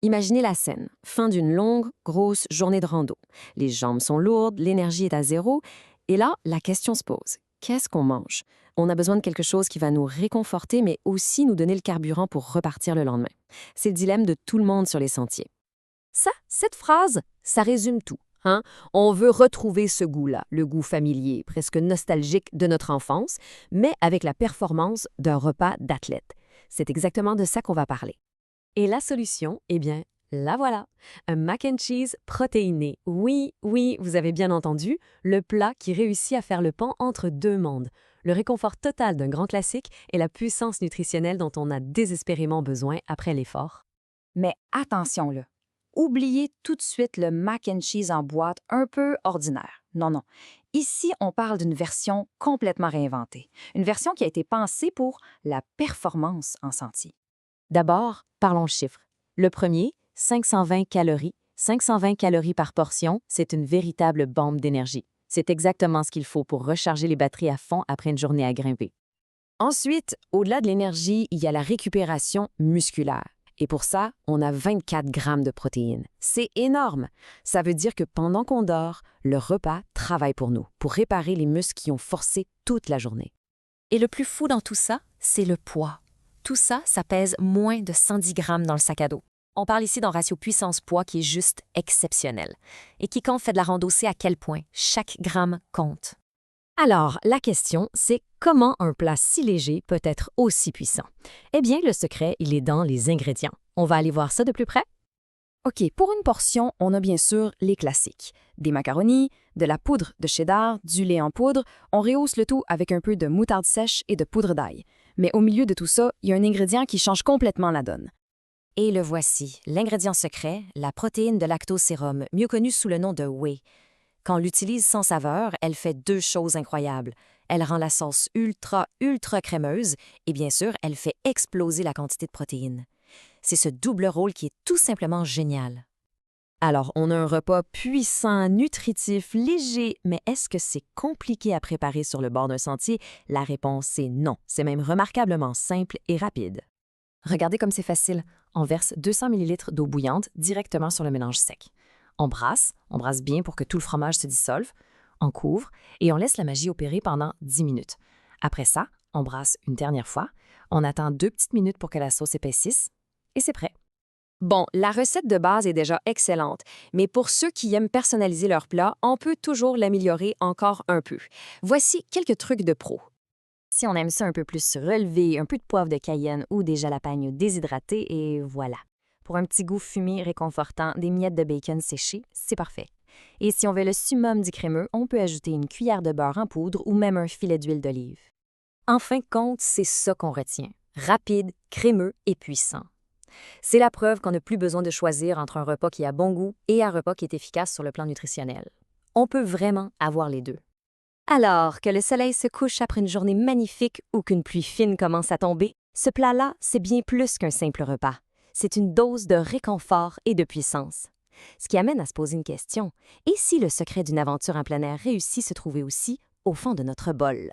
Imaginez la scène, fin d'une longue, grosse journée de rando. Les jambes sont lourdes, l'énergie est à zéro, et là, la question se pose. Qu'est-ce qu'on mange? On a besoin de quelque chose qui va nous réconforter, mais aussi nous donner le carburant pour repartir le lendemain. C'est le dilemme de tout le monde sur les sentiers. Cette phrase, ça résume tout. Hein? On veut retrouver ce goût-là, le goût familier, presque nostalgique de notre enfance, mais avec la performance d'un repas d'athlète. C'est exactement de ça qu'on va parler. Et la solution, eh bien, la voilà. Un mac and cheese protéiné. Oui, oui, vous avez bien entendu, le plat qui réussit à faire le pont entre deux mondes. Le réconfort total d'un grand classique et la puissance nutritionnelle dont on a désespérément besoin après l'effort. Mais attention là, oubliez tout de suite le mac and cheese en boîte un peu ordinaire. Non, non. Ici, on parle d'une version complètement réinventée. Une version qui a été pensée pour la performance en sentier. D'abord, parlons chiffres. Le premier, 520 calories. 520 calories par portion, c'est une véritable bombe d'énergie. C'est exactement ce qu'il faut pour recharger les batteries à fond après une journée à grimper. Ensuite, au-delà de l'énergie, il y a la récupération musculaire. Et pour ça, on a 24 grammes de protéines. C'est énorme! Ça veut dire que pendant qu'on dort, le repas travaille pour nous, pour réparer les muscles qui ont forcé toute la journée. Et le plus fou dans tout ça, c'est le poids. Tout ça, ça pèse moins de 110 grammes dans le sac à dos. On parle ici d'un ratio puissance-poids qui est juste exceptionnel. Et quiconque fait de la rando sait à quel point chaque gramme compte. Alors, la question, c'est comment un plat si léger peut être aussi puissant? Eh bien, le secret, il est dans les ingrédients. On va aller voir ça de plus près? OK, pour une portion, on a bien sûr les classiques. Des macaronis, de la poudre de cheddar, du lait en poudre. On rehausse le tout avec un peu de moutarde sèche et de poudre d'ail. Mais au milieu de tout ça, il y a un ingrédient qui change complètement la donne. Et le voici, l'ingrédient secret, la protéine de lactosérum, mieux connue sous le nom de whey. Quand on l'utilise sans saveur, elle fait deux choses incroyables. Elle rend la sauce ultra, ultra crémeuse et bien sûr, elle fait exploser la quantité de protéines. C'est ce double rôle qui est tout simplement génial. Alors, on a un repas puissant, nutritif, léger, mais est-ce que c'est compliqué à préparer sur le bord d'un sentier? La réponse est non. C'est même remarquablement simple et rapide. Regardez comme c'est facile. On verse 200 ml d'eau bouillante directement sur le mélange sec. On brasse bien pour que tout le fromage se dissolve. On couvre et on laisse la magie opérer pendant 10 minutes. Après ça, on brasse une dernière fois. On attend 2 petites minutes pour que la sauce épaississe et c'est prêt. Bon, la recette de base est déjà excellente, mais pour ceux qui aiment personnaliser leur plat, on peut toujours l'améliorer encore un peu. Voici quelques trucs de pro. Si on aime ça un peu plus relevé, un peu de poivre de cayenne ou des jalapeños déshydratés et voilà. Pour un petit goût fumé réconfortant, des miettes de bacon séchées, c'est parfait. Et si on veut le summum du crémeux, on peut ajouter une cuillère de beurre en poudre ou même un filet d'huile d'olive. En fin de compte, c'est ça qu'on retient. Rapide, crémeux et puissant. C'est la preuve qu'on n'a plus besoin de choisir entre un repas qui a bon goût et un repas qui est efficace sur le plan nutritionnel. On peut vraiment avoir les deux. Alors, que le soleil se couche après une journée magnifique ou qu'une pluie fine commence à tomber, ce plat-là, c'est bien plus qu'un simple repas. C'est une dose de réconfort et de puissance. Ce qui amène à se poser une question. Et si le secret d'une aventure en plein air réussit se trouver aussi au fond de notre bol?